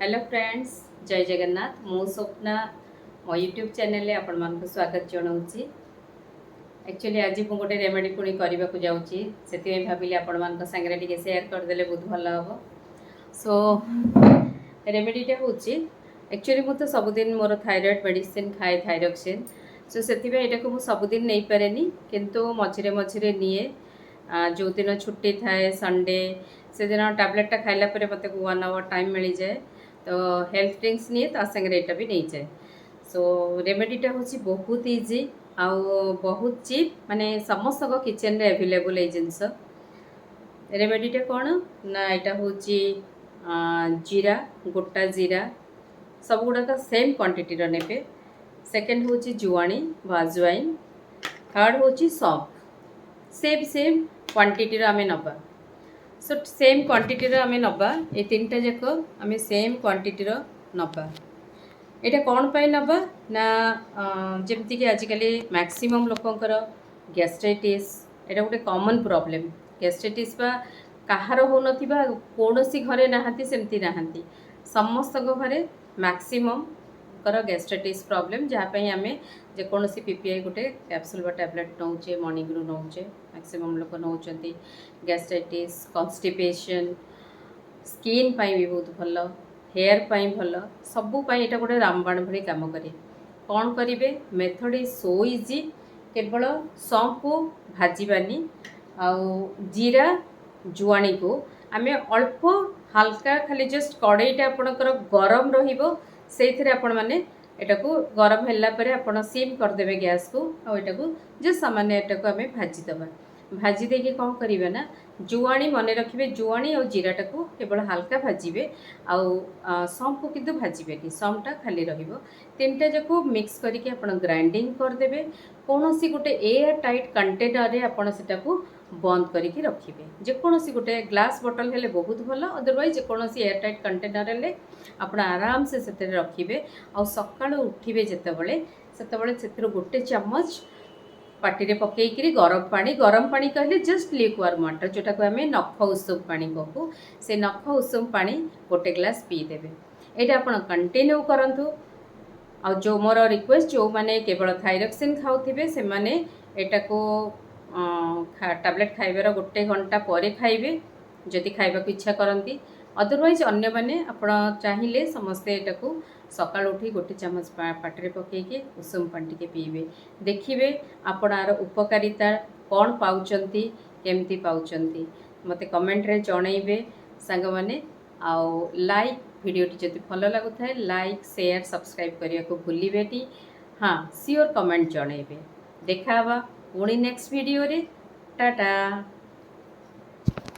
Hello friends जय जगन्नाथ मु स्वप्ना मो यूट्यूब चैनल आपण मानक स्वागत जनाऊँगी। एक्चुअली आज मुझे गोटे रेमेडी पुणी करने को जाऊँगी से भाविली आपण मान सागर टे सेयार करदे बहुत भल हम। सो रेमेडीटा हूँ एक्चुअली मुझे सबुदिन मोर थायराइड मेडिसिन खाए थायरक्सिन। सो से मुझे सबुदिन नहीं पारे किंतु मझिरे मझिरे निए जो दिन छुट्टी थाए संडे से दिन टैबलेटा खाइला मत 1 आवर टाइम मिल जाए तो हेल्थ ड्रिंक्स निए संगे यहाँ भी नहीं जाए। सो रेमेडीटा हूँ बहुत इजी आउ बहुत चीप माने समस्त किचन रे अवेलेबल ये जिनस। रेमेडीटा कौन ना यहाँ हूँ जीरा गोटा जीरा सब गुड़ाक सेम क्वांटिटी ने। सेकेंड हूँ जुआणी वाजवाइन। थर्ड हूँ सौंफ सेम सेम क्वांटिटी आम नवा। सो सेम क्वांटिटी आम नवा ये 3टा जाक आम सेम क्वांटिटी नवा। यहाँ कौन पाई नवा ना जमती कि आजिकल मैक्सिमम लोकंकर गैस्ट्राइटिस एटा गोटे कॉमन प्रॉब्लम। गैस्ट्राइटिस बा कहार हो नथिबा कोनोसी घरे नाहंती सेमती नाहंती समस्त घरे मैक्सिमम कर गैस्ट्राइटिस प्रॉब्लम जहाँपाई आम जेकोसी पीपीआई गोटे कैप्सूल बा टैबलेट नौचे मॉर्निंग रू नौचे मैक्सिमम लोक नौचंती। गैस्ट्राइटिस कॉन्स्टिपेशन स्किन पाई भी बहुत भल हेयर पाई भल सबू पाई एटा गोटे रामबाण भली काम करे। कौन करेंगे मेथड इज सो इजी केवल सौंफ को भाजबानी आउ जीरा जुआणी को आम अल्प हल्का खाली जस्ट कड़ईटा आपणकर गरम रहिबो से आपण मैंने यहाँ को गरम है आप सिम करदे गैस को आटा को जो सामान्य यहाँ को आम भाजीदबा भाजी देके कौन करेंगे ना जुआणी मन रखिए जुआणी और जीराटा को केवल हल्का भाजबे आउ सौंफ को किंतु भाजबे सौंफटा खाली रो जाक मिक्स करके आप ग्राइंडिंग करदे कौन सी गोटे एयर टाइट कंटेनर रे आपण सेटाको बंद करके रखिए जेकोसी गोटे ग्लास बॉटल हेले बहुत भल अदरवाइज जेकोसी एयर टाइट कंटेनर हेले आपण आराम से रखिए आ सकाळ उठिबे जेतेबेले सेतेबेले से गोटे चामच पाटी पकईकरी गरम पानी कहले जस्ट लिक्वार्म वाटर जोटा को आम नख उषुम पानी कहू से नख उषुम पानी गोटे ग्लास पीदेवे। यहाँ आप कंटिन्यू करूँ आ जो मोर रिक्वेस्ट जो मैंने केवल थायरक्सिन खाऊे से मैंने यहाँ को टैबलेट खाइबार गोटे घंटा पर खाइबे जदि खाइबा इच्छा करती। अदरवाइज अन्य मैंने आपण चाहिए समस्ते यहाँ को सकाल उठी गोटे चामच पाटे पकईके उषुम पानी टे पीबे देखिए आपण आर उपकारिता कौन पाउचंती केमती पाउचंती मते कमेंट रे जणैबे सांग माने आउ लाइक वीडियोटी जदि भल लगुଥାଏ लाइक शेयर सब्सक्राइब करिया को भूलिबेटी। हाँ सियोर कमेंट जणैबे देखा पुणी नेक्स्ट वीडियो रे टाटा।